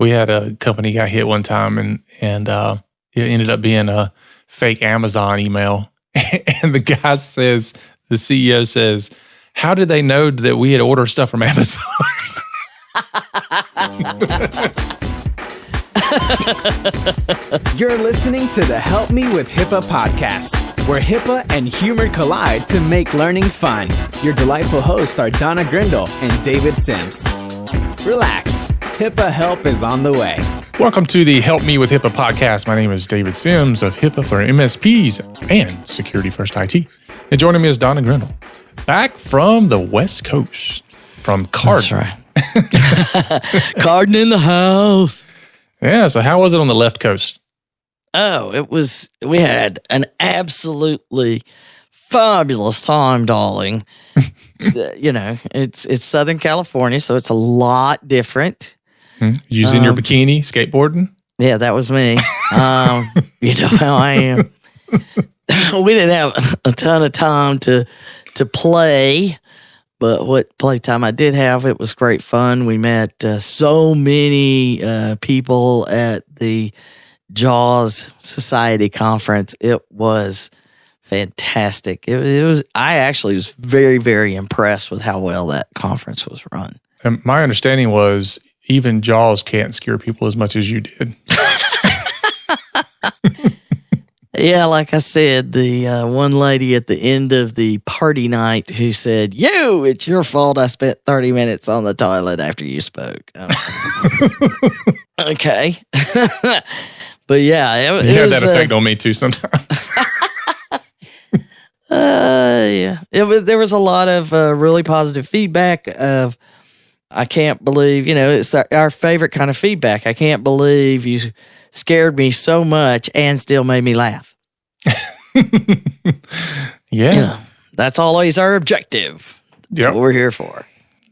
We had a company got hit one time, and it ended up being a fake Amazon email. And the guy says, the CEO says, "How did they know that we had ordered stuff from Amazon?" You're listening to the Help Me with HIPAA podcast, where HIPAA and humor collide to make learning fun. Your delightful hosts are Donna Grindle and David Sims. Relax, HIPAA help is on the way. Welcome to the Help Me with HIPAA podcast. My name is David Sims of HIPAA for MSPs and Security First IT. And joining me is Donna Grindle, back from the West Coast, from Carden. That's right. Carden in the house. Yeah, so how was it on the left coast? Oh, we had an absolutely fabulous time, darling. It's Southern California, so it's a lot different. Using your bikini, skateboarding? Yeah, that was me. You know how I am. We didn't have a ton of time to play, but what playtime I did have, it was great fun. We met so many people at the JAWS Society conference. It was fantastic. I actually was very, very impressed with how well that conference was run. And my understanding was even JAWS can't scare people as much as you did. Yeah, like I said, the one lady at the end of the party night who said, it's your fault I spent 30 minutes on the toilet after you spoke. Okay. But yeah, you have that effect on me too sometimes. Yeah. There was a lot of really positive feedback of, I can't believe, it's our favorite kind of feedback. I can't believe you scared me so much and still made me laugh. Yeah. That's always our objective. That's what we're here for.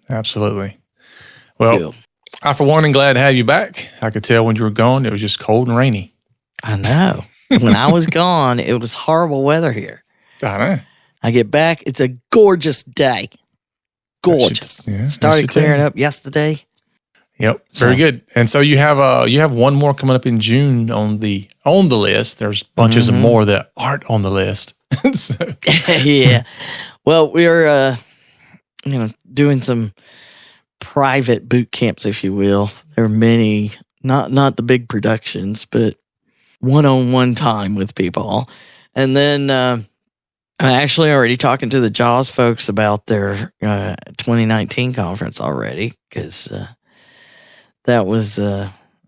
Absolutely. Well, I, for one, am glad to have you back. I could tell when you were gone, it was just cold and rainy. I know. When I was gone, it was horrible weather here. I know. I get back, it's a gorgeous day. Gorgeous. Started clearing up yesterday. Yep, very good. And so you have one more coming up in June on the list. There's bunches of more that aren't on the list. Yeah. Well, we're doing some private boot camps, if you will. There are many, not the big productions, but one-on-one time with people. And then I'm actually already talking to the JAWS folks about their 2019 conference already, because that was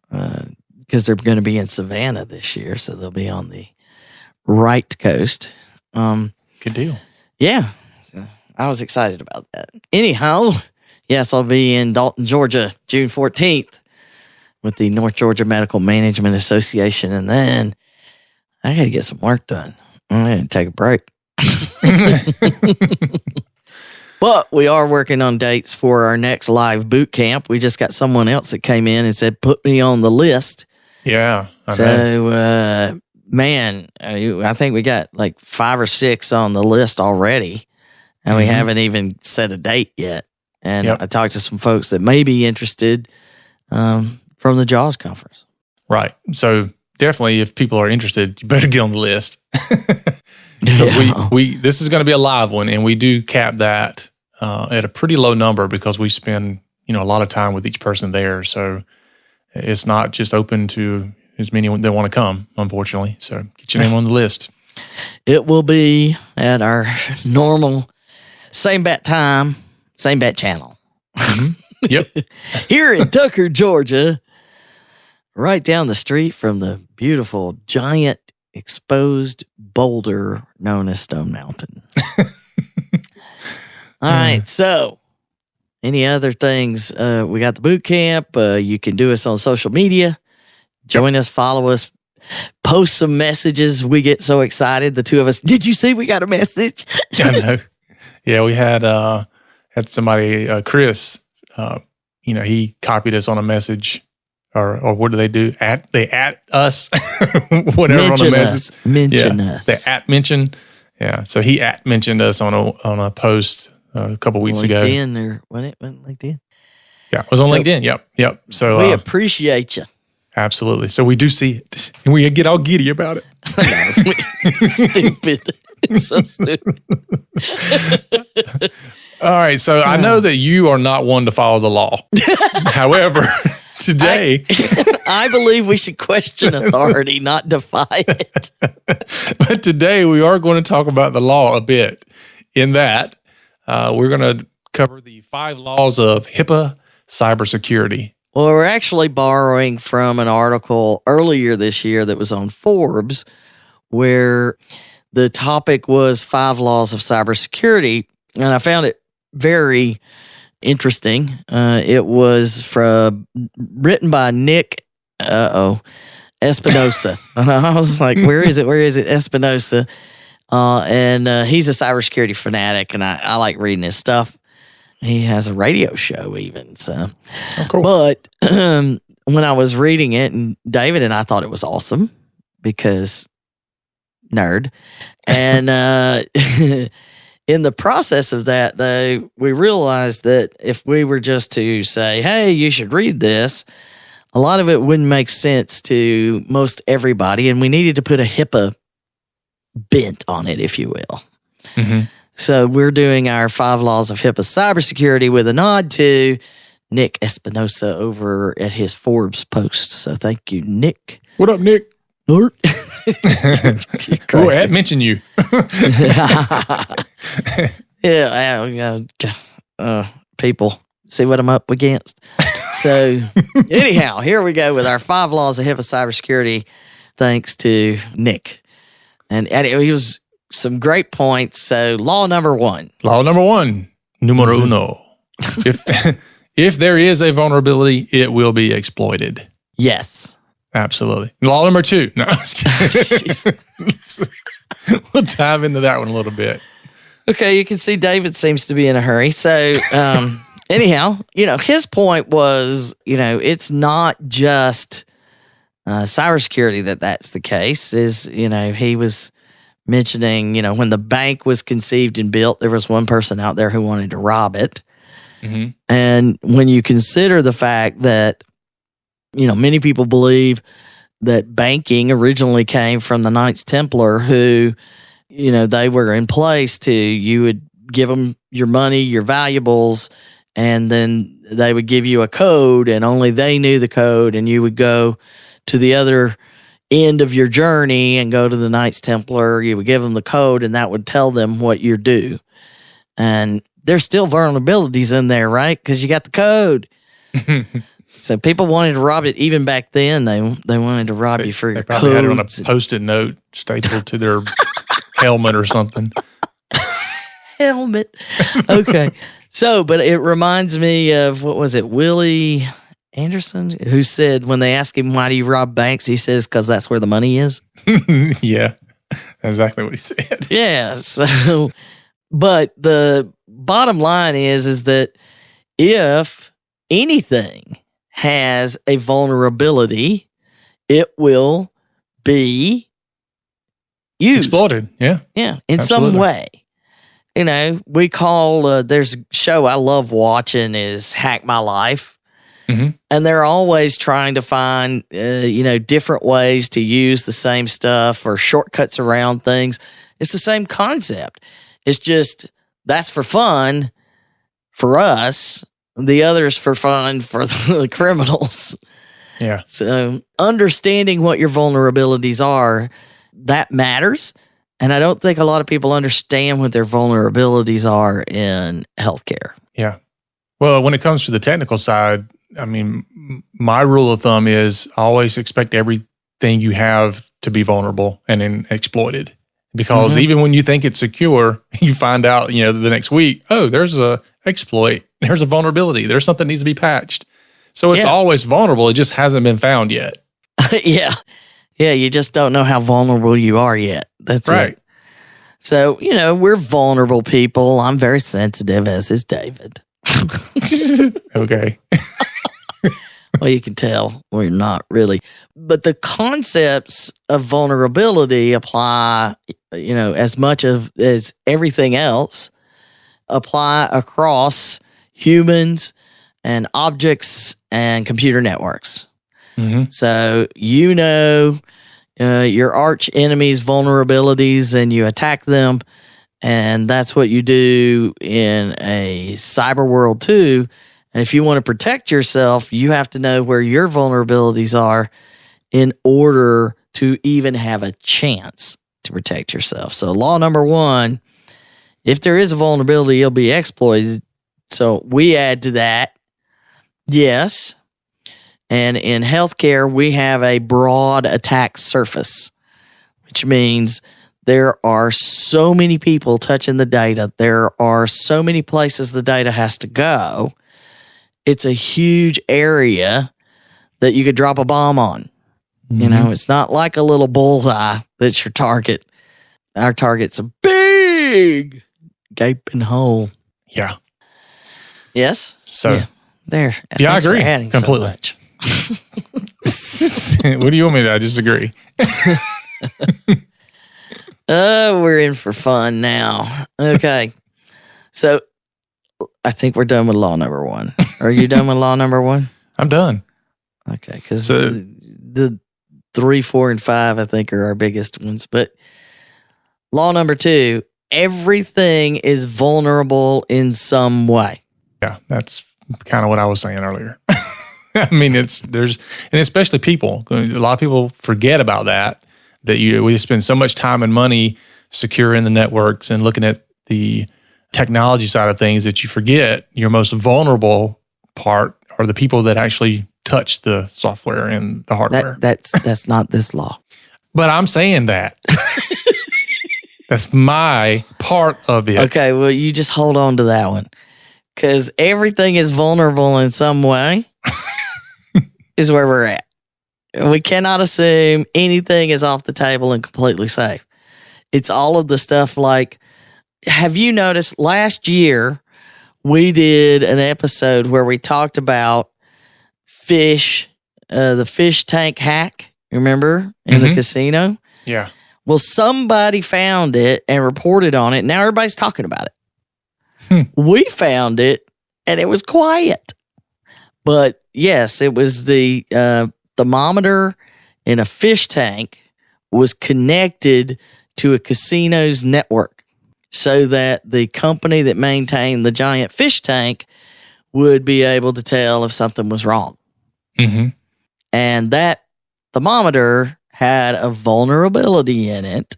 because they're going to be in Savannah this year, so they'll be on the right coast. Good deal. Yeah, so I was excited about that. Anyhow, yes, I'll be in Dalton, Georgia, June 14th with the North Georgia Medical Management Association, and then I got to get some work done. I'm going to take a break. But we are working on dates for our next live boot camp. We just got someone else that came in and said, put me on the list. Yeah. I think we got like 5 or 6 on the list already, and we haven't even set a date yet. And I talked to some folks that may be interested from the JAWS conference. Right. So definitely, if people are interested, you better get on the list. Because this is going to be a live one, and we do cap that at a pretty low number because we spend a lot of time with each person there. So it's not just open to as many that want to come, unfortunately. So get your name on the list. It will be at our normal same bat time, same bat channel. Mm-hmm. Yep. Here in Tucker, Georgia, right down the street from the beautiful giant exposed boulder known as Stone Mountain. All right, so any other things? We got the boot camp. You can do us on social media. Join us, follow us, post some messages. We get so excited, the two of us. Did you see we got a message? I know. Yeah, we had somebody, Chris, he copied us on a message. Or what do they do? They at us, whatever mention on the message. Mention us. They at mention. Yeah. So he at mentioned us on a post a couple weeks ago. LinkedIn or what? LinkedIn. Yeah, it was on LinkedIn. Yep. So we appreciate you. Absolutely. So we do see it, and we get all giddy about it. Stupid. It's so stupid. All right. So I know that you are not one to follow the law. However, today, I believe we should question authority, not defy it. But today we are going to talk about the law a bit. In that, we're going to cover the 5 laws of HIPAA cybersecurity. Well, we're actually borrowing from an article earlier this year that was on Forbes, where the topic was 5 laws of cybersecurity, and I found it very interesting. It was written by Nick Espinosa. I was like, where is it? Espinosa. And he's a cybersecurity fanatic, and I like reading his stuff. He has a radio show even. So, cool. But when I was reading it, and David and I thought it was awesome because nerd. And in the process of that, though, we realized that if we were just to say, hey, you should read this, a lot of it wouldn't make sense to most everybody. And we needed to put a HIPAA bent on it, if you will. Mm-hmm. So we're doing our 5 laws of HIPAA cybersecurity with a nod to Nick Espinosa over at his Forbes post. So thank you, Nick. What up, Nick? Lord. Oh, I had mentioned you. People see what I'm up against. So anyhow, here we go with our 5 laws of HIPAA cybersecurity, thanks to Nick. And he was some great points. So law number 1. Law number 1, numero uno. If there is a vulnerability, it will be exploited. Yes. Absolutely. Law number 2. No, we'll dive into that one a little bit. Okay, you can see David seems to be in a hurry. So anyhow, his point was, it's not just cybersecurity that's the case. He was mentioning, when the bank was conceived and built, there was one person out there who wanted to rob it. Mm-hmm. And when you consider the fact that, many people believe that banking originally came from the Knights Templar who, they were in place you would give them your money, your valuables, and then they would give you a code and only they knew the code, and you would go to the other end of your journey and go to the Knights Templar. You would give them the code and that would tell them what you're due. And there's still vulnerabilities in there, right? Because you got the code. So people wanted to rob it even back then. They wanted to rob you for your codes. They probably had it on a Post-it note stapled to their helmet or something. Helmet. Okay. So, but it reminds me of, what was it, Willie Anderson, who said when they asked him, why do you rob banks? He says, because that's where the money is. Yeah, exactly what he said. Yeah. So, but the bottom line is that if anything has a vulnerability, it will be used. Exploited. Yeah. Yeah. In Absolutely. some way. We call, there's a show I love watching is Hack My Life. Mm-hmm. And they're always trying to find, different ways to use the same stuff or shortcuts around things. It's the same concept. It's just that's for fun for us. The other's for fun for the criminals. Yeah. So understanding what your vulnerabilities are, that matters. And I don't think a lot of people understand what their vulnerabilities are in healthcare. Yeah. Well, when it comes to the technical side, I mean, my rule of thumb is always expect everything you have to be vulnerable and then exploited. Because even when you think it's secure, you find out, the next week, oh, there's a exploit. There's a vulnerability. There's something that needs to be patched. So it's always vulnerable. It just hasn't been found yet. Yeah. Yeah, you just don't know how vulnerable you are yet. That's right. It. So, we're vulnerable people. I'm very sensitive, as is David. Okay. Well, you can tell we're not really. But the concepts of vulnerability apply, as much as everything else, apply across humans and objects and computer networks. Mm-hmm. So your arch enemy's vulnerabilities and you attack them, and that's what you do in a cyber world too. And if you want to protect yourself, you have to know where your vulnerabilities are in order to even have a chance to protect yourself. So law number 1, if there is a vulnerability, it'll be exploited. So we add to that, yes. And in healthcare, we have a broad attack surface, which means there are so many people touching the data. There are so many places the data has to go. It's a huge area that you could drop a bomb on. Mm-hmm. It's not like a little bullseye that's your target. Our target's a big gaping hole. Yeah. Yes? So, there. Yeah, I Thanks for agree. adding Completely. so much. What do you want me to? I disagree. We're in for fun now. Okay. So I think we're done with law number 1. Are you done with law number 1? I'm done. Okay. Because the 3, 4, and 5, I think, are our biggest ones. But law number 2, everything is vulnerable in some way. Yeah, that's kind of what I was saying earlier. I mean, and especially people. A lot of people forget about that we spend so much time and money securing the networks and looking at the technology side of things that you forget your most vulnerable part are the people that actually touch the software and the hardware. That's not this law. But I'm saying that. That's my part of it. Okay, well, you just hold on to that one. Because everything is vulnerable in some way is where we're at. We cannot assume anything is off the table and completely safe. It's all of the stuff like, have you noticed last year we did an episode where we talked about the fish tank hack, remember, in the casino? Yeah. Well, somebody found it and reported on it. Now everybody's talking about it. We found it and it was quiet. But yes, it was the thermometer in a fish tank was connected to a casino's network so that the company that maintained the giant fish tank would be able to tell if something was wrong. Mm-hmm. And that thermometer had a vulnerability in it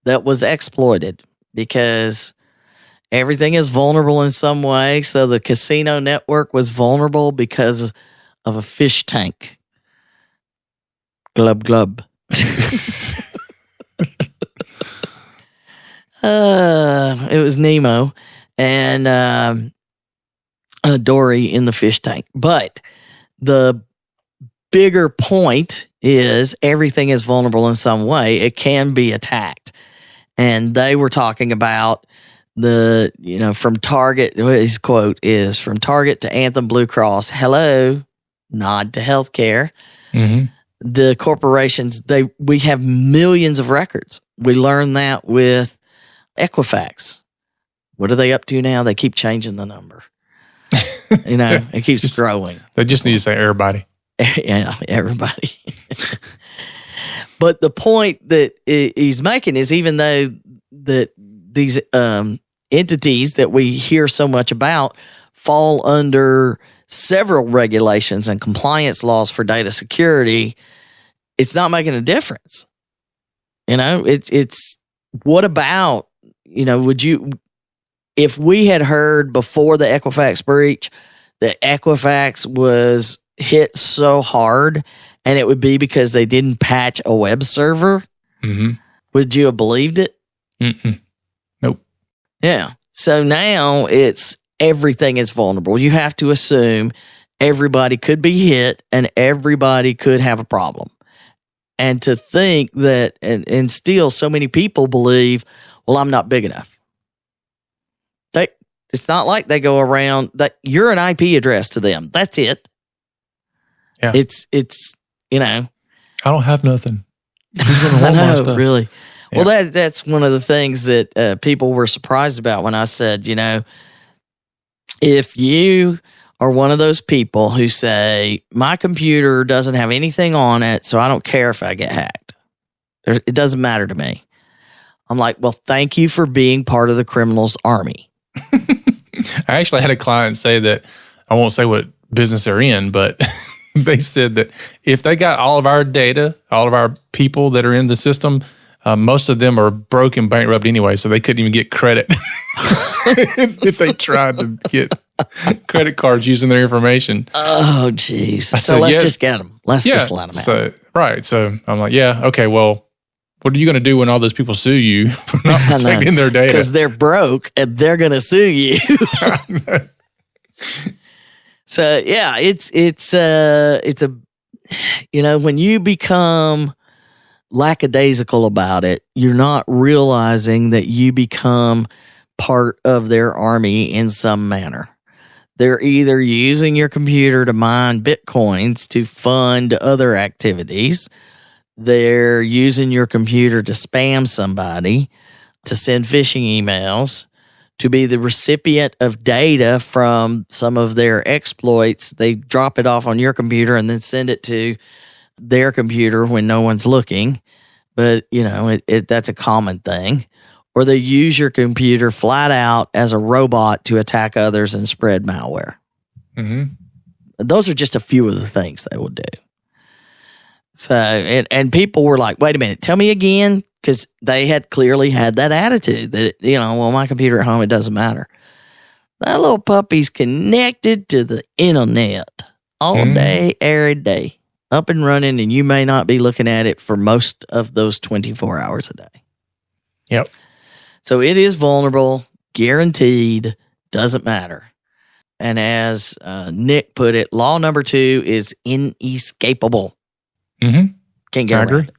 that was exploited because everything is vulnerable in some way. So the casino network was vulnerable because of a fish tank. Glub, glub. It was Nemo and Dory in the fish tank. But the bigger point is everything is vulnerable in some way. It can be attacked. And they were talking about from Target, his quote is, from Target to Anthem Blue Cross, hello, nod to healthcare. Mm-hmm. The corporations, we have millions of records. We learned that with Equifax. What are they up to now? They keep changing the number. It keeps growing. They just need to say everybody. Yeah, everybody. But the point that he's making is even though that these entities that we hear so much about fall under several regulations and compliance laws for data security, it's not making a difference. It's what about, if we had heard before the Equifax breach that Equifax was hit so hard and it would be because they didn't patch a web server, would you have believed it? Nope. Yeah. So now it's everything is vulnerable. You have to assume everybody could be hit and everybody could have a problem. And to think that, and still so many people believe, well, I'm not big enough. It's not like they go around that you're an IP address to them. That's it. Yeah. It's I don't have nothing. I know, really. Yeah. Well, that's one of the things that people were surprised about when I said, if you are one of those people who say, my computer doesn't have anything on it, so I don't care if I get hacked. It doesn't matter to me. I'm like, well, thank you for being part of the criminals' army. I actually had a client say that, I won't say what business they're in, but they said that if they got all of our data, all of our people that are in the system, most of them are broke and bankrupt anyway, so they couldn't even get credit if they tried to get credit cards using their information. Oh, geez. So let's just get them. Let's just let them out. Right. So I'm like, yeah, okay, well, what are you going to do when all those people sue you for not protecting their data? Because they're broke and they're going to sue you. So yeah, it's a, when you become lackadaisical about it, you're not realizing that you become part of their army in some manner. They're either using your computer to mine Bitcoins to fund other activities. They're using your computer to spam somebody, to send phishing emails, to be the recipient of data from some of their exploits. They drop it off on your computer and then send it to their computer when no one's looking. But, that's a common thing. Or they use your computer flat out as a robot to attack others and spread malware. Mm-hmm. Those are just a few of the things they will do. So, and people were like, wait a minute, tell me again, because they had clearly had that attitude that, my computer at home, it doesn't matter. That little puppy's connected to the internet all day, every day, up and running, and you may not be looking at it for most of those 24 hours a day. Yep. So it is vulnerable, guaranteed, doesn't matter. And as Nick put it, law number 2 is inescapable. Mm-hmm. Can't get around it.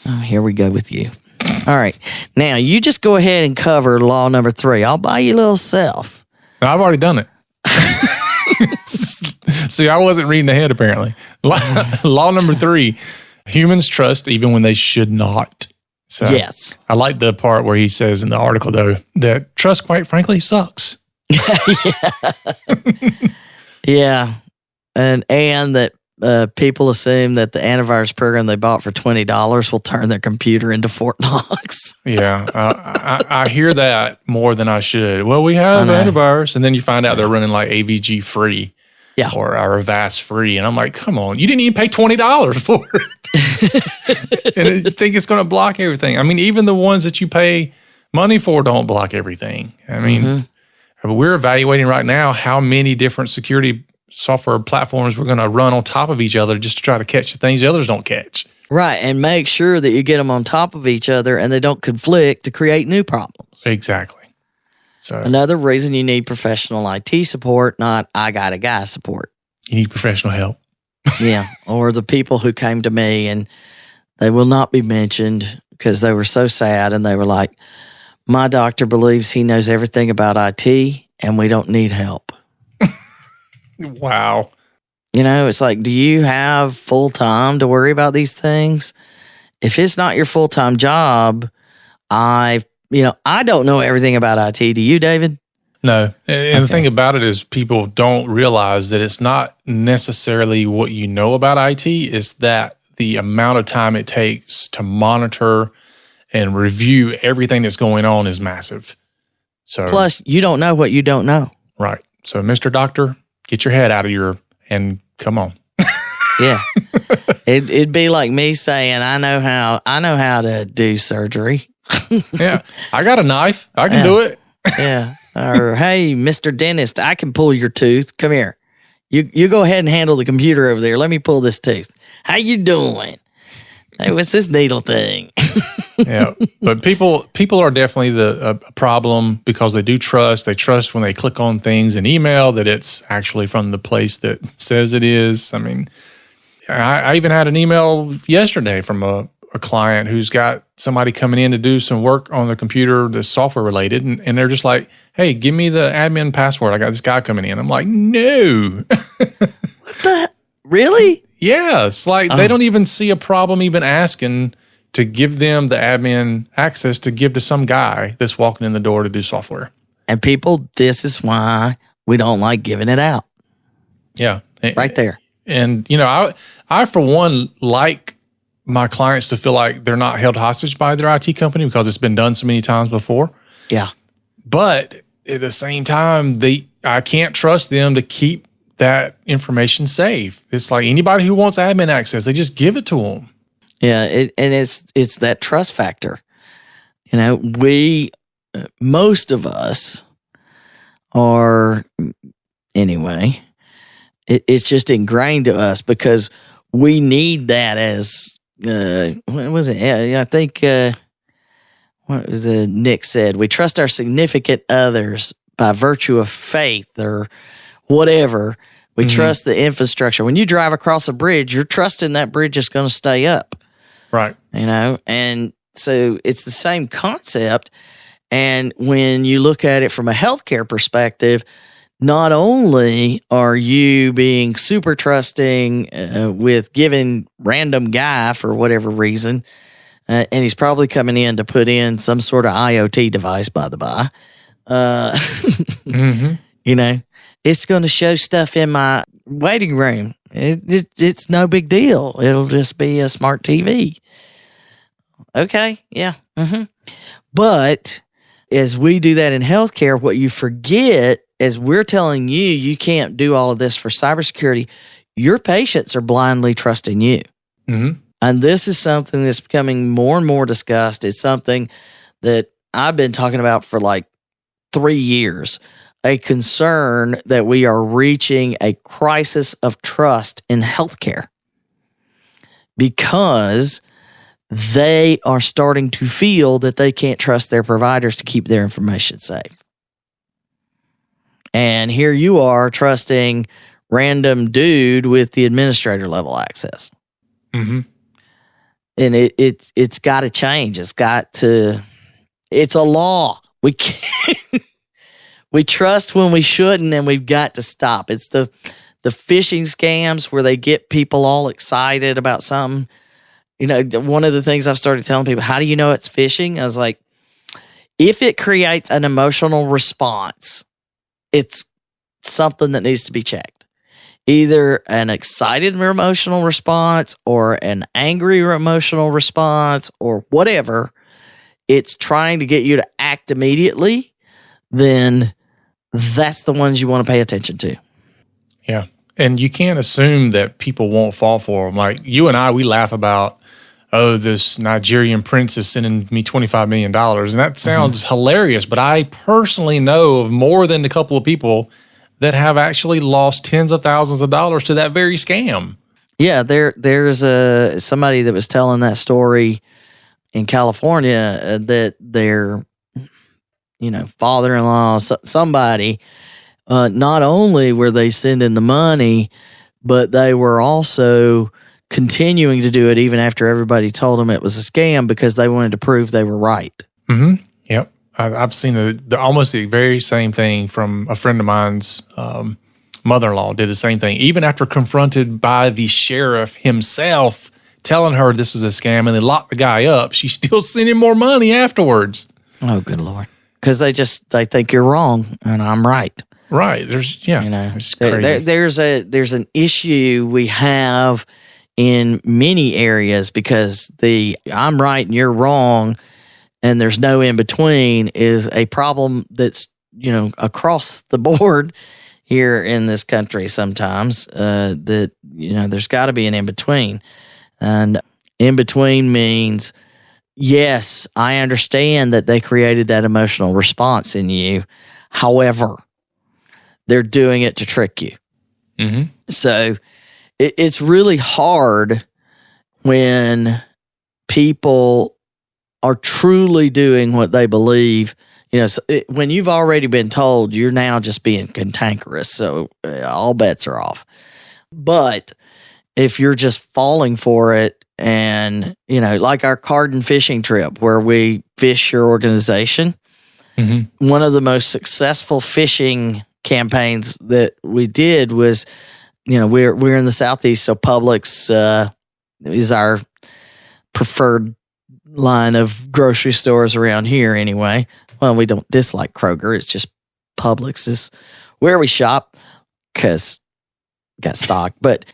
Oh, here we go with you. All right. Now, you just go ahead and cover law number 3. I'll buy you a little self. I've already done it. See, I wasn't reading ahead, apparently. Law number 3, humans trust even when they should not. So yes. I like the part where he says in the article, though, that trust, quite frankly, sucks. Yeah. And that people assume that the antivirus program they bought for $20 will turn their computer into Fort Knox. Yeah. I hear that more than I should. Well, we have antivirus. And then you find out they're running like AVG free. Yeah. Or Avast free. And I'm like, come on, you didn't even pay $20 for it. And you think it's going to block everything. I mean, even the ones that you pay money for don't block everything. I mean, we're evaluating right now how many different security software platforms we're going to run on top of each other just to try to catch the things the others don't catch. Right. And make sure that you get them on top of each other and they don't conflict to create new problems. Exactly. So another reason you need professional IT support, not I got a guy support. You need professional help. Yeah. Or the people who came to me and they will not be mentioned because they were so sad and they were like, my doctor believes he knows everything about IT and we don't need help. Wow. It's like, do you have full time to worry about these things? If it's not your full-time job, I don't know everything about IT. Do you, David? No. And the thing about it is people don't realize that it's not necessarily what you know about IT, it's that the amount of time it takes to monitor and review everything that's going on is massive. So plus, you don't know what you don't know. Right. So, Mr. Doctor, get your head out of and come on. Yeah. It'd be like me saying, I know how to do surgery. Yeah. I got a knife. I can do it. Yeah. Or, hey, Mr. Dentist, I can pull your tooth. Come here. You go ahead and handle the computer over there. Let me pull this tooth. How you doing? Hey, what's this needle thing? Yeah. But people are definitely a problem because they do trust. They trust when they click on things in email that it's actually from the place that says it is. I mean, I even had an email yesterday from a client who's got somebody coming in to do some work on the computer that's software related. And they're just like, hey, give me the admin password. I got this guy coming in. I'm like, no. What the? Really? Yeah. It's like they don't even see a problem even asking to give them the admin access to give to some guy that's walking in the door to do software. And people, this is why we don't like giving it out. Yeah. Right there. And, I for one, like my clients to feel like they're not held hostage by their IT company because it's been done so many times before. Yeah. But at the same time, I can't trust them to keep that information safe. It's like anybody who wants admin access, they just give it to them. Yeah, and it's that trust factor. Most of us are, anyway, it's just ingrained to us because we need that as, what was it? Yeah, I think, what was it Nick said? We trust our significant others by virtue of faith or whatever. We trust the infrastructure. When you drive across a bridge, you're trusting that bridge is going to stay up. Right. And so it's the same concept. And when you look at it from a healthcare perspective, not only are you being super trusting with giving random guy for whatever reason, and he's probably coming in to put in some sort of IoT device, by the by. It's going to show stuff in my waiting room. It's no big deal. It'll just be a smart TV. Okay, yeah. But as we do that in healthcare, what you forget is we're telling you can't do all of this for cybersecurity. Your patients are blindly trusting you. And this is something that's becoming more and more discussed. It's something that I've been talking about for like 3 years. A concern that we are reaching a crisis of trust in healthcare because they are starting to feel that they can't trust their providers to keep their information safe. And here you are trusting random dude with the administrator level access. And it's got to change. It's a law. We can't. We trust when we shouldn't, and we've got to stop. It's the phishing scams where they get people all excited about something. One of the things I've started telling people, how do you know it's phishing? I was like, if it creates an emotional response, it's something that needs to be checked. Either an excited emotional response or an angry emotional response or whatever. It's trying to get you to act immediately, then that's the ones you want to pay attention to. Yeah. And you can't assume that people won't fall for them. Like you and I, we laugh about, this Nigerian prince is sending me $25 million. And that sounds hilarious, but I personally know of more than a couple of people that have actually lost tens of thousands of dollars to that very scam. Yeah, there's somebody that was telling that story in California that their father-in-law, somebody, not only were they sending the money, but they were also continuing to do it even after everybody told them it was a scam because they wanted to prove they were right. Yep. I've seen almost the very same thing from a friend of mine's mother-in-law did the same thing. Even after confronted by the sheriff himself telling her this was a scam and they locked the guy up, she's still sending more money afterwards. Oh, good Lord. Because they think you're wrong and I'm right. Right. It's crazy. There's an issue we have in many areas because the I'm right and you're wrong and there's no in between is a problem that's, across the board here in this country sometimes, that, there's got to be an in between. And in between means, yes, I understand that they created that emotional response in you. However, they're doing it to trick you. So it's really hard when people are truly doing what they believe. When you've already been told, you're now just being cantankerous. So all bets are off. But if you're just falling for it and, like our card and fishing trip where we fish your organization, one of the most successful fishing campaigns that we did was, we're in the Southeast, so Publix is our preferred line of grocery stores around here anyway. Well, we don't dislike Kroger. It's just Publix is where we shop because got stock, but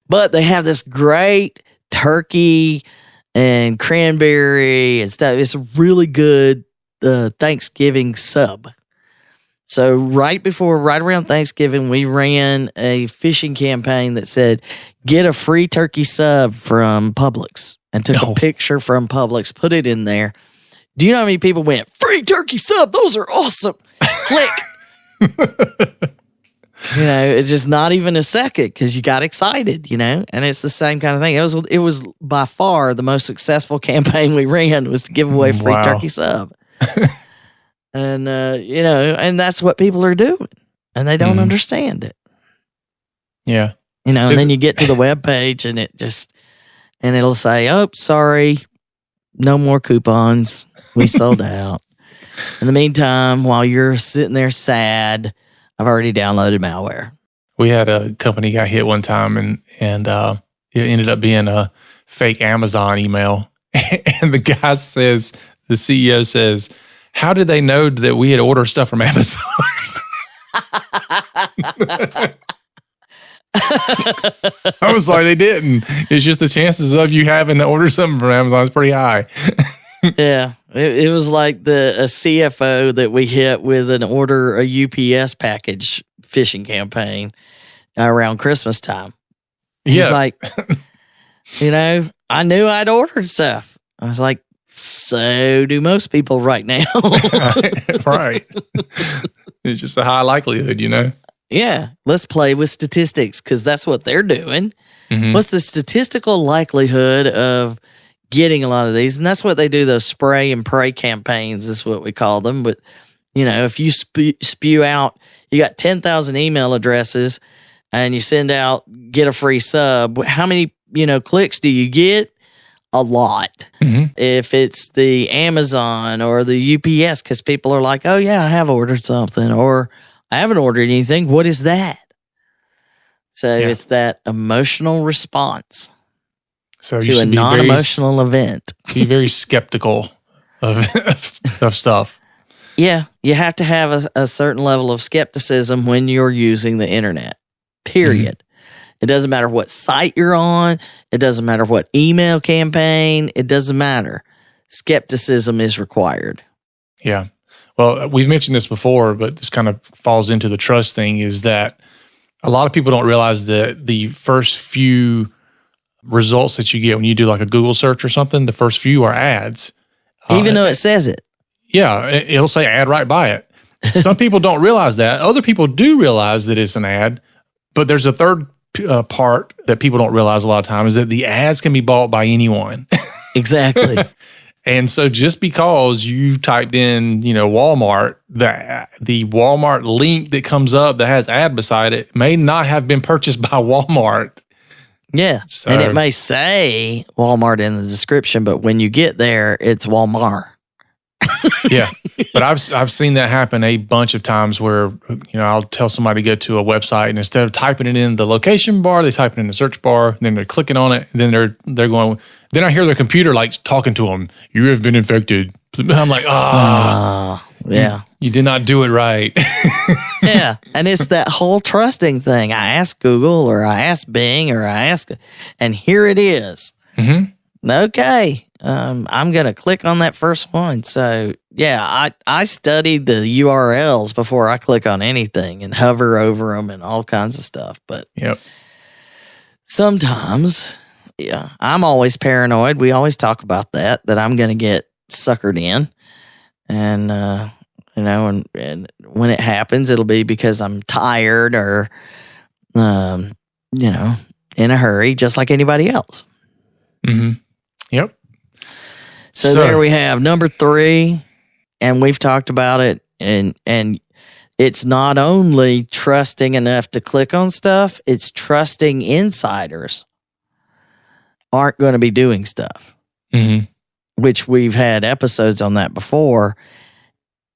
but they have this great turkey and cranberry and stuff. It's a really good Thanksgiving sub. So right around Thanksgiving, we ran a phishing campaign that said, get a free turkey sub from Publix, and took a picture from Publix, put it in there. Do you know how many people went, free turkey sub? Those are awesome. Click. It's just not even a second because you got excited, and it's the same kind of thing. It was by far the most successful campaign we ran, was to give away a free turkey sub. And, and that's what people are doing, and they don't understand it. Yeah. And then you get to the web page and it'll say, oh, sorry, no more coupons. We sold out. In the meantime, while you're sitting there sad, I've already downloaded malware. We had a company got hit one time, and it ended up being a fake Amazon email. And the CEO says, how did they know that we had ordered stuff from Amazon? I was like, they didn't. It's just the chances of you having to order something from Amazon is pretty high. Yeah. It was like a CFO that we hit with a UPS package phishing campaign around Christmas time. He's like, I knew I'd ordered stuff. I was like, so do most people right now. Right. It's just a high likelihood, Yeah. Let's play with statistics because that's what they're doing. Mm-hmm. What's the statistical likelihood of getting a lot of these? And that's what they do. Those spray and pray campaigns is what we call them. But, if you spew out, you got 10,000 email addresses and you send out, get a free sub. How many, clicks do you get? A lot. Mm-hmm. If it's the Amazon or the UPS, because people are like, oh yeah, I have ordered something, or I haven't ordered anything. What is that? So it's that emotional response to a non-emotional event. Be very skeptical of stuff. Yeah, you have to have a certain level of skepticism when you're using the internet, period. Mm-hmm. It doesn't matter what site you're on. It doesn't matter what email campaign. It doesn't matter. Skepticism is required. Yeah. Well, we've mentioned this before, but this kind of falls into the trust thing, is that a lot of people don't realize that the first few results that you get when you do like a Google search or something, the first few are ads. Even though it says it. Yeah, it'll say ad right by it. Some people don't realize that. Other people do realize that it's an ad, but there's a third part that people don't realize a lot of times, is that the ads can be bought by anyone. Exactly. And so just because you typed in, Walmart, the Walmart link that comes up that has ad beside it may not have been purchased by Walmart. Yeah. So, and it may say Walmart in the description, but when you get there, it's Walmart. Yeah. But I've seen that happen a bunch of times where, I'll tell somebody to go to a website, and instead of typing it in the location bar, they type it in the search bar, and then they're clicking on it, and then they're going, then I hear their computer like talking to them, you have been infected. I'm like, yeah. You did not do it right. Yeah. And it's that whole trusting thing. I ask Google, or I ask Bing, or I ask, and here it is. Mm-hmm. Okay. I'm going to click on that first one. So, yeah, I studied the URLs before I click on anything and hover over them and all kinds of stuff. But sometimes, I'm always paranoid. We always talk about that I'm going to get suckered in. And, and when it happens, it'll be because I'm tired or, in a hurry, just like anybody else. Mm-hmm. Yep. So there we have number 3, and we've talked about it, and it's not only trusting enough to click on stuff, it's trusting insiders aren't going to be doing stuff, which we've had episodes on that before.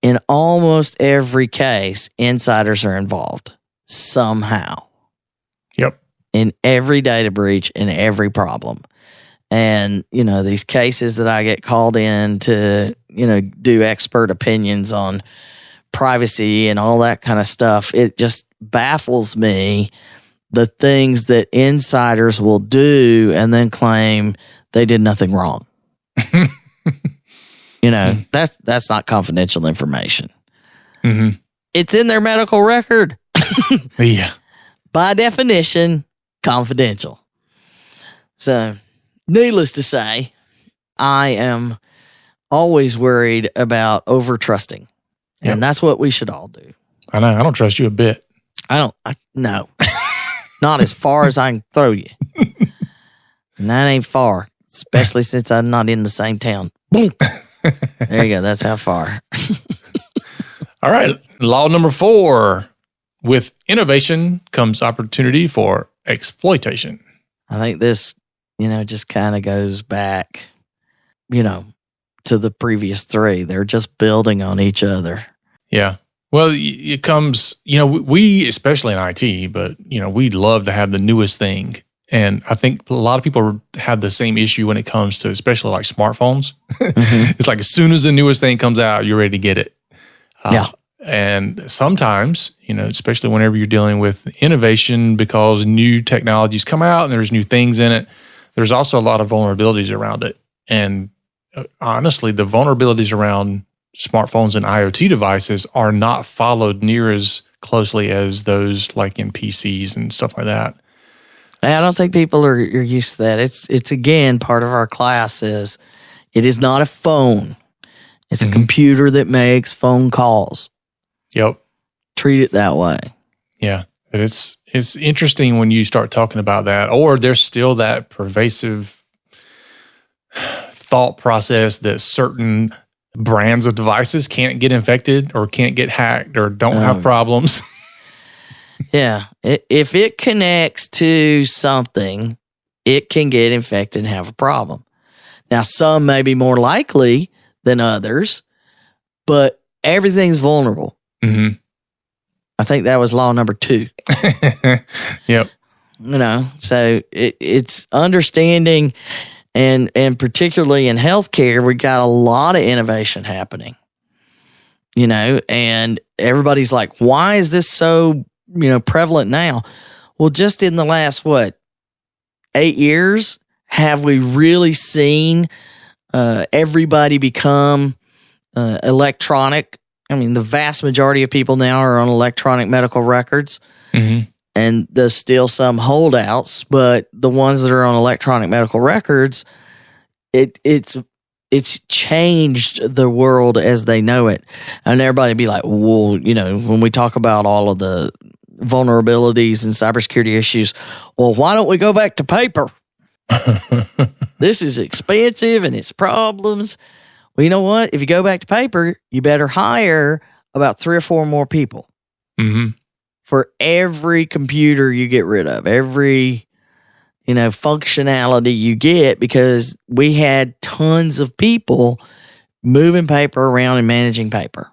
In almost every case, insiders are involved somehow. Yep. In every data breach, in every problem. And, these cases that I get called in to, do expert opinions on privacy and all that kind of stuff, it just baffles me the things that insiders will do and then claim they did nothing wrong. That's not confidential information. Mm-hmm. It's in their medical record. Yeah. By definition, confidential. So, needless to say, I am always worried about over-trusting. Yep. And that's what we should all do. I know. I don't trust you a bit. No. Not as far as I can throw you. And that ain't far, especially since I'm not in the same town. Boom. There you go. That's how far. All right. Law number 4. With innovation comes opportunity for exploitation. I think this, just kind of goes back, to the previous 3. They're just building on each other. Yeah. Well, it comes, we, especially in IT, but, we'd love to have the newest thing. And I think a lot of people have the same issue when it comes to, especially like smartphones. Mm-hmm. It's like as soon as the newest thing comes out, you're ready to get it. Yeah. And sometimes, especially whenever you're dealing with innovation because new technologies come out and there's new things in it, there's also a lot of vulnerabilities around it. And honestly, the vulnerabilities around smartphones and IoT devices are not followed near as closely as those like in PCs and stuff like that. I don't think people are used to that. It's again, part of our class is it is not a phone. It's a computer that makes phone calls. Yep. Treat it that way. Yeah. But it's interesting when you start talking about that, or there's still that pervasive thought process that certain brands of devices can't get infected or can't get hacked or don't have problems. Yeah. If it connects to something, it can get infected and have a problem. Now, some may be more likely than others, but everything's vulnerable. Mm-hmm. I think that was law number 2. Yep. So it's understanding, and particularly in healthcare, we got a lot of innovation happening, and everybody's like, why is this so, prevalent now? Well, just in the last, 8 years, have we really seen everybody become electronic? I mean, the vast majority of people now are on electronic medical records, and there's still some holdouts, but the ones that are on electronic medical records, it's changed the world as they know it. And everybody be like, well, when we talk about all of the vulnerabilities and cybersecurity issues, well, why don't we go back to paper? This is expensive and it's problems. Well, you know what? If you go back to paper, you better hire about 3 or 4 more people for every computer you get rid of, every, functionality you get, because we had tons of people moving paper around and managing paper,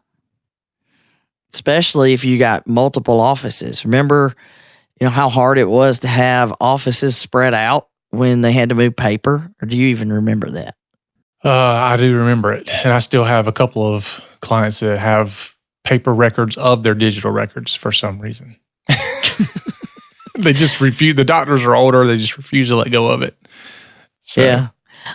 especially if you got multiple offices. Remember, how hard it was to have offices spread out when they had to move paper? Or do you even remember that? I do remember it. And I still have a couple of clients that have paper records of their digital records for some reason. They just refuse. The doctors are older. They just refuse to let go of it. So. Yeah.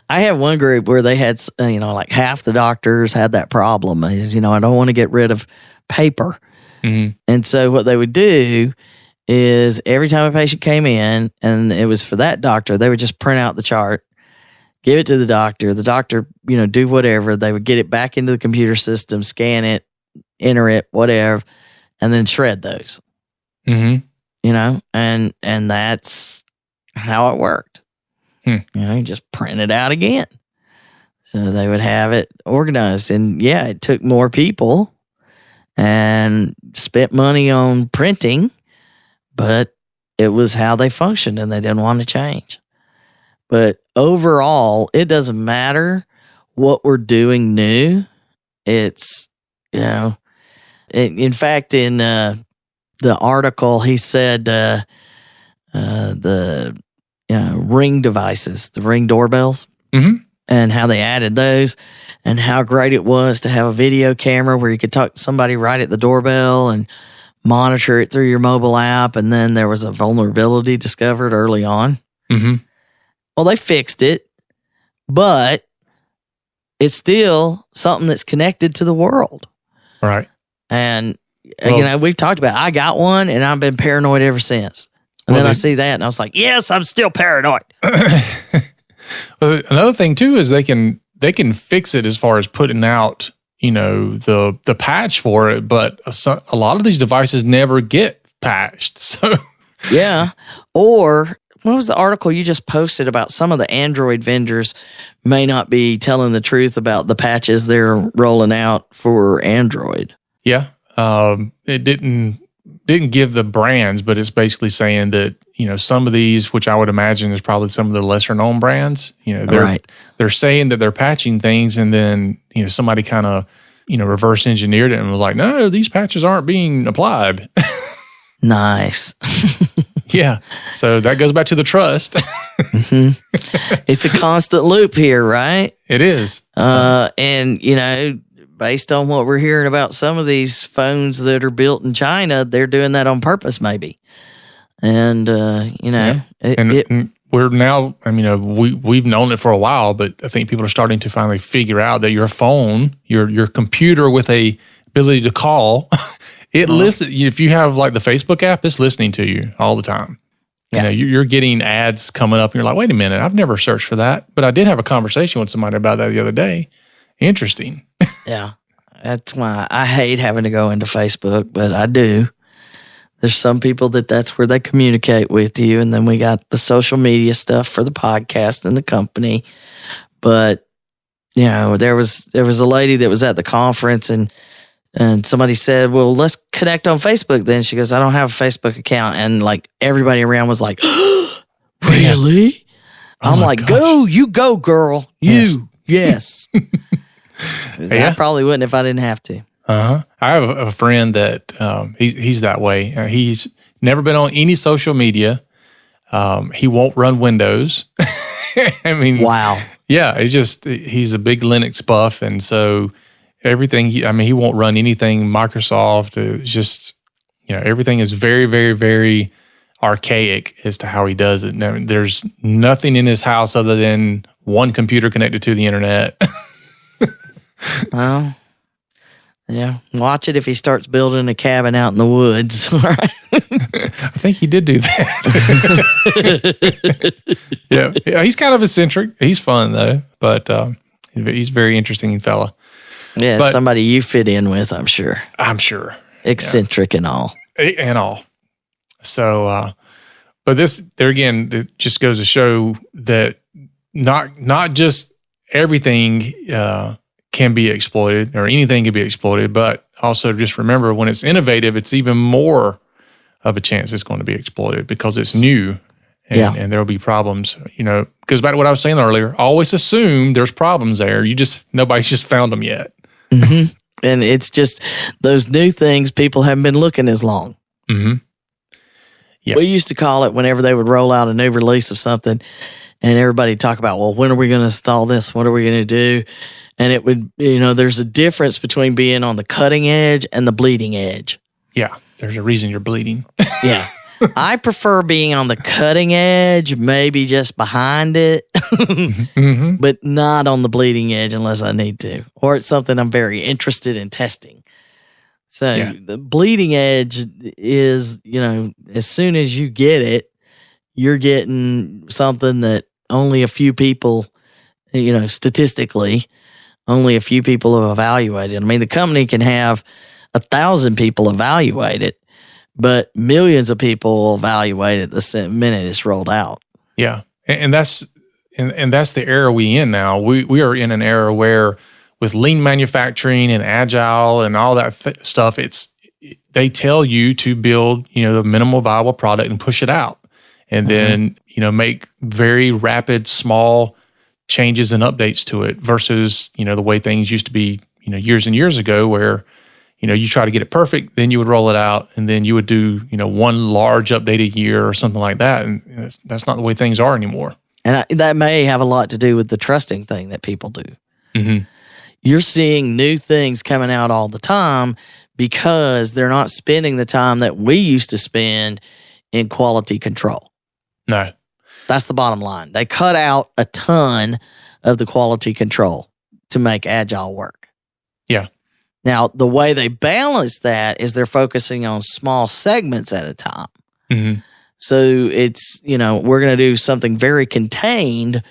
I have one group where they had, like half the doctors had that problem. I don't want to get rid of paper. Mm-hmm. And so what they would do is every time a patient came in and it was for that doctor, they would just print out the chart, give it to the doctor, do whatever. They would get it back into the computer system, scan it, enter it, whatever, and then shred those. Mm-hmm. And that's how it worked. You just print it out again. So they would have it organized. And yeah, it took more people and spent money on printing, but it was how they functioned and they didn't want to change. But overall, it doesn't matter what we're doing new. It's, in fact, in the article, he said the Ring devices, the Ring doorbells, and how they added those, and how great it was to have a video camera where you could talk to somebody right at the doorbell and monitor it through your mobile app, and then there was a vulnerability discovered early on. Mm-hmm. Well, they fixed it, but it's still something that's connected to the world. Right. And, we've talked about it. I got one, and I've been paranoid ever since. And then I see that, and I was like, yes, I'm still paranoid. Well, another thing, too, is they can fix it as far as putting out, the patch for it, but a lot of these devices never get patched. So, yeah. Or what was the article you just posted about some of the Android vendors may not be telling the truth about the patches they're rolling out for Android? Yeah. It didn't give the brands, but it's basically saying that, some of these, which I would imagine is probably some of the lesser known brands, they're saying that they're patching things, and then, somebody kind of, reverse engineered it and was like, no, these patches aren't being applied. Nice. Yeah. So that goes back to the trust. Mm-hmm. It's a constant loop here, right? It is. And, based on what we're hearing about some of these phones that are built in China, they're doing that on purpose, maybe. And, we're now, we've known it for a while, but I think people are starting to finally figure out that your phone, your computer with a ability to call, it listens. If you have like the Facebook app, it's listening to you all the time. Yeah. You're getting ads coming up and you're like, wait a minute, I've never searched for that. But I did have a conversation with somebody about that the other day. Interesting. Yeah. That's why I hate having to go into Facebook, but I do. There's some people that's where they communicate with you. And then we got the social media stuff for the podcast and the company. But, there was a lady that was at the conference and somebody said, well, let's connect on Facebook then. She goes, I don't have a Facebook account. And like everybody around was like, really? I'm like, gosh. You go, girl. Yes. I probably wouldn't if I didn't have to. I have a friend that he's that way. He's never been on any social media. He won't run Windows. Wow. Yeah, he's a big Linux buff, and so everything. He won't run anything Microsoft. It's just everything is very, very, very archaic as to how he does it. Now, there's nothing in his house other than one computer connected to the internet. Well, yeah. Watch it if he starts building a cabin out in the woods. I think he did do that. Yeah, he's kind of eccentric. He's fun though, but he's a very interesting fella. Yeah, but somebody you fit in with, I'm sure. I'm sure. Eccentric and all. And all. So, but there again, it just goes to show that not just everything can be exploited or anything can be exploited, but also just remember when it's innovative, it's even more of a chance it's going to be exploited because it's new and there will be problems. Goes back to what I was saying earlier. Always assume there's problems there. Nobody's just found them yet. Mm-hmm. And it's just those new things, people haven't been looking as long. Mm-hmm. Yep. We used to call it whenever they would roll out a new release of something and everybody talk about, well, when are we going to install this? What are we going to do? And it would, there's a difference between being on the cutting edge and the bleeding edge. Yeah, there's a reason you're bleeding. Yeah. I prefer being on the cutting edge, maybe just behind it, mm-hmm. but not on the bleeding edge unless I need to, or it's something I'm very interested in testing. So the bleeding edge is, as soon as you get it, you're getting something that only a few people, statistically, only a few people have evaluated. The company can have 1,000 people evaluate it, but millions of people will evaluate it the minute it's rolled out. Yeah, and that's the era we in now. We are in an era where with lean manufacturing and agile and all that stuff, they tell you to build the minimal viable product and push it out, and then make very rapid small changes and updates to it versus the way things used to be years and years ago where you try to get it perfect, then you would roll it out, and then you would do one large update a year or something like that, and that's not the way things are anymore. And that may have a lot to do with the trusting thing that people do. Mm-hmm. You're seeing new things coming out all the time because they're not spending the time that we used to spend in quality control. No. That's the bottom line. They cut out a ton of the quality control to make Agile work. Yeah. Now, the way they balance that is they're focusing on small segments at a time. Mm-hmm. So it's, we're going to do something very contained,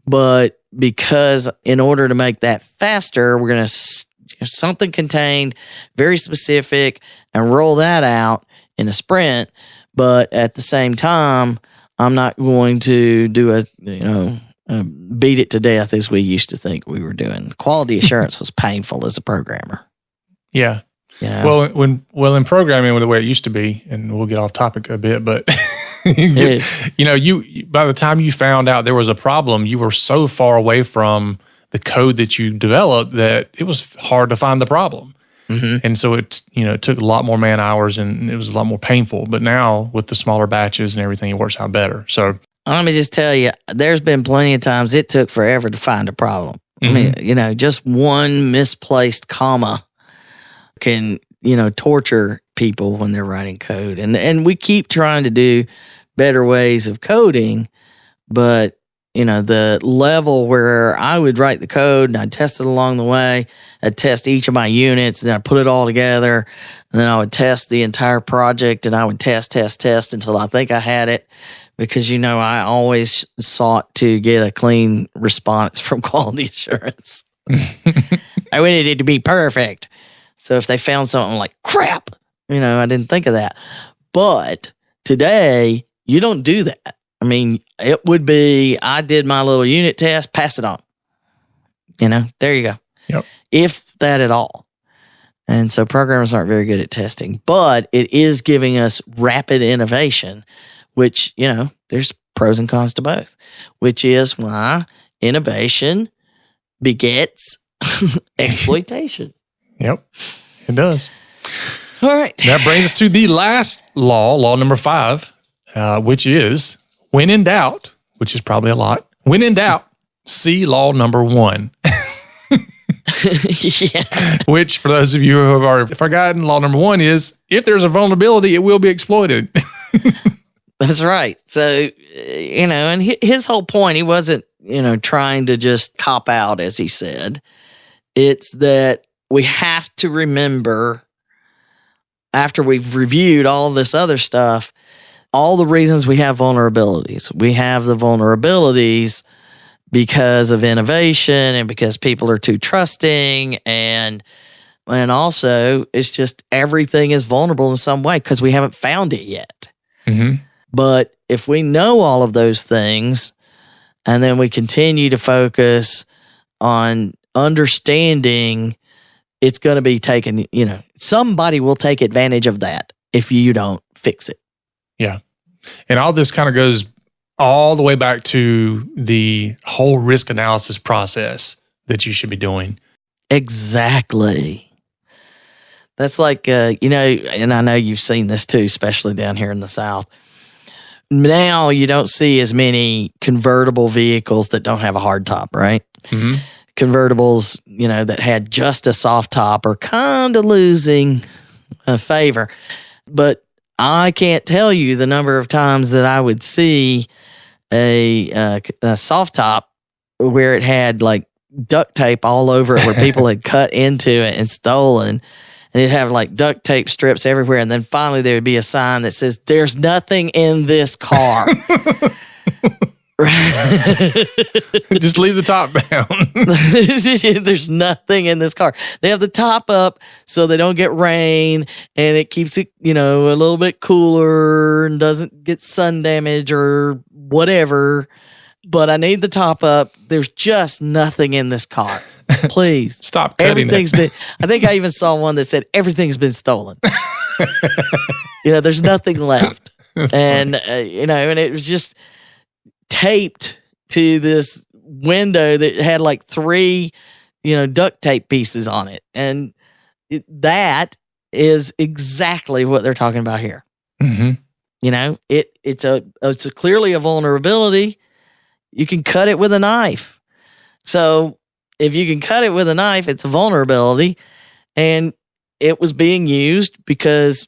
but because in order to make that faster, we're going to something contained, very specific, and roll that out in a sprint. But at the same time, I'm not going to do beat it to death as we used to think we were doing. Quality assurance was painful as a programmer. Yeah. Yeah. Well, in programming, the way it used to be, and we'll get off topic a bit, but you by the time you found out there was a problem, you were so far away from the code that you developed that it was hard to find the problem. Mm-hmm. And so it took a lot more man hours and it was a lot more painful. But now with the smaller batches and everything, it works out better. So let me just tell you, there's been plenty of times it took forever to find a problem. Mm-hmm. I mean, just one misplaced comma can, torture people when they're writing code. And we keep trying to do better ways of coding, but the level where I would write the code and I'd test it along the way, I'd test each of my units and then I'd put it all together, and then I would test the entire project and I would test until I think I had it, because, I always sought to get a clean response from quality assurance. I wanted it to be perfect. So if they found something like crap, I didn't think of that. But today, you don't do that. I mean, it would be, I did my little unit test, pass it on. There you go. Yep. If that at all. And so programmers aren't very good at testing, but it is giving us rapid innovation, which, there's pros and cons to both, which is why innovation begets exploitation. Yep, it does. All right. That brings us to the last law number 5, which is when in doubt, which is probably a lot. When in doubt, see law number 1. Yeah. Which, for those of you who have forgotten, law number 1 is if there's a vulnerability, it will be exploited. That's right. So, and his whole point, he wasn't, trying to just cop out, as he said. It's that we have to remember, after we've reviewed all this other stuff, all the reasons we have vulnerabilities. We have the vulnerabilities because of innovation and because people are too trusting, and also it's just everything is vulnerable in some way because we haven't found it yet. Mm-hmm. But if we know all of those things and then we continue to focus on understanding, it's going to be taken, somebody will take advantage of that if you don't fix it. Yeah. And all this kind of goes all the way back to the whole risk analysis process that you should be doing. Exactly. That's like, and I know you've seen this too, especially down here in the South. Now you don't see as many convertible vehicles that don't have a hard top, right? Mm-hmm. Convertibles, that had just a soft top are kind of losing a favor. But I can't tell you the number of times that I would see a soft top where it had like duct tape all over it, where people had cut into it and stolen. And it'd have like duct tape strips everywhere. And then finally there would be a sign that says, "There's nothing in this car." Just leave the top down. There's nothing in this car. They have the top up so they don't get rain, and it keeps it, a little bit cooler and doesn't get sun damage or whatever. But I need the top up. There's just nothing in this car. Please stop cutting it. I think I even saw one that said everything's been stolen. There's nothing left. And and it was just taped to this window that had like 3, duct tape pieces on it. And that is exactly what they're talking about here. Mm-hmm. It's clearly a vulnerability. You can cut it with a knife. So if you can cut it with a knife, it's a vulnerability. And it was being used because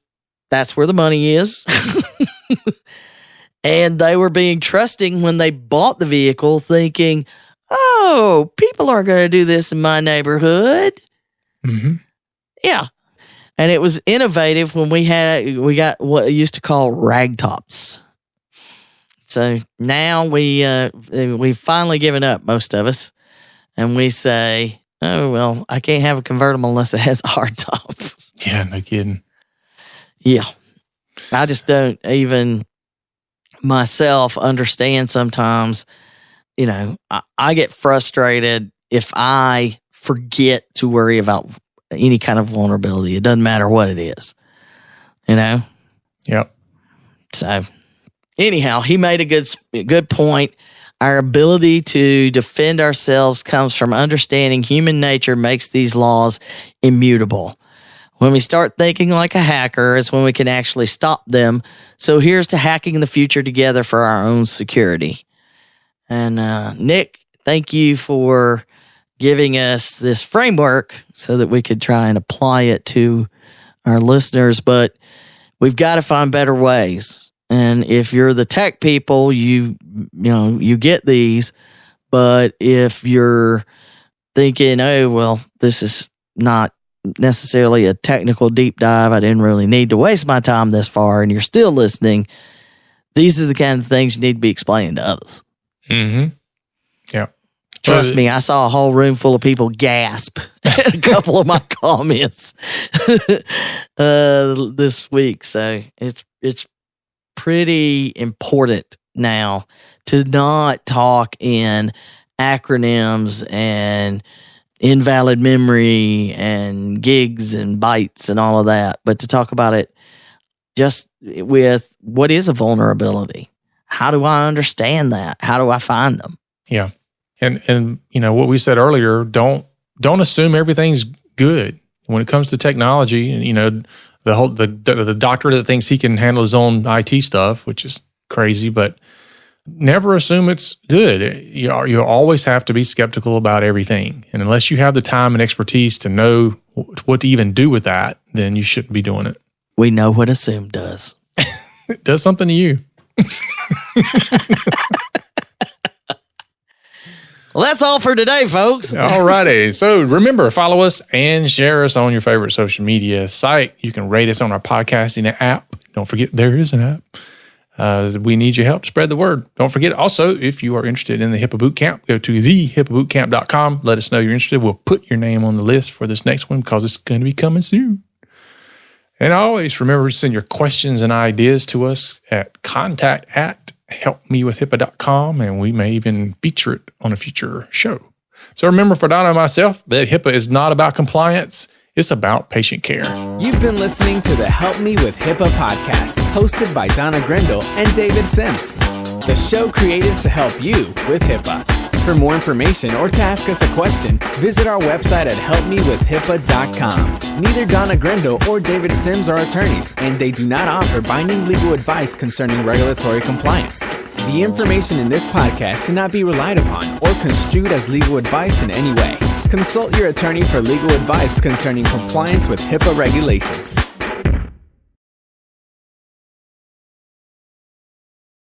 that's where the money is. And they were being trusting when they bought the vehicle, thinking, oh, people are going to do this in my neighborhood. Mm-hmm. Yeah. And it was innovative when we got what I used to call ragtops. So now we've finally given up, most of us, and we say, oh, well, I can't have a convertible unless it has a hard top. Yeah, no kidding. Yeah. I just don't even myself understand sometimes, I get frustrated if I forget to worry about any kind of vulnerability. It doesn't matter what it is, Yep. So anyhow, he made a good point. Our ability to defend ourselves comes from understanding human nature makes these laws immutable. When we start thinking like a hacker is when we can actually stop them. So here's to hacking the future together for our own security. And Nick, thank you for giving us this framework so that we could try and apply it to our listeners. But we've got to find better ways. And if you're the tech people, you get these. But if you're thinking, oh, well, this is not necessarily a technical deep dive, I didn't really need to waste my time this far, and you're still listening, these are the kind of things you need to be explaining to others. Mm-hmm. Yeah. Trust me, I saw a whole room full of people gasp at a couple of my comments this week. So it's pretty important now to not talk in acronyms and invalid memory and gigs and bytes and all of that, but to talk about it just with what is a vulnerability? How do I understand that? How do I find them? Yeah. And what we said earlier, don't assume everything's good when it comes to technology. And the doctor that thinks he can handle his own IT stuff, which is crazy, but never assume it's good. You always have to be skeptical about everything. And unless you have the time and expertise to know what to even do with that, then you shouldn't be doing it. We know what assume does. It does something to you. Well, that's all for today, folks. All righty. So remember, follow us and share us on your favorite social media site. You can rate us on our podcasting app. Don't forget, there is an app. We need your help to spread the word. Don't forget, also, if you are interested in the HIPAA Bootcamp, go to thehippabootcamp.com. Let us know you're interested. We'll put your name on the list for this next one because it's going to be coming soon. And always remember to send your questions and ideas to us at contact@helpmewithhipaa.com, and we may even feature it on a future show. So remember, for Donna and myself, that HIPAA is not about compliance. It's about patient care. You've been listening to the Help Me With HIPAA podcast, hosted by Donna Grindle and David Sims. The show created to help you with HIPAA. For more information or to ask us a question, visit our website at helpmewithhipaa.com. Neither Donna Grindle or David Sims are attorneys, and they do not offer binding legal advice concerning regulatory compliance. The information in this podcast should not be relied upon or construed as legal advice in any way. Consult your attorney for legal advice concerning compliance with HIPAA regulations.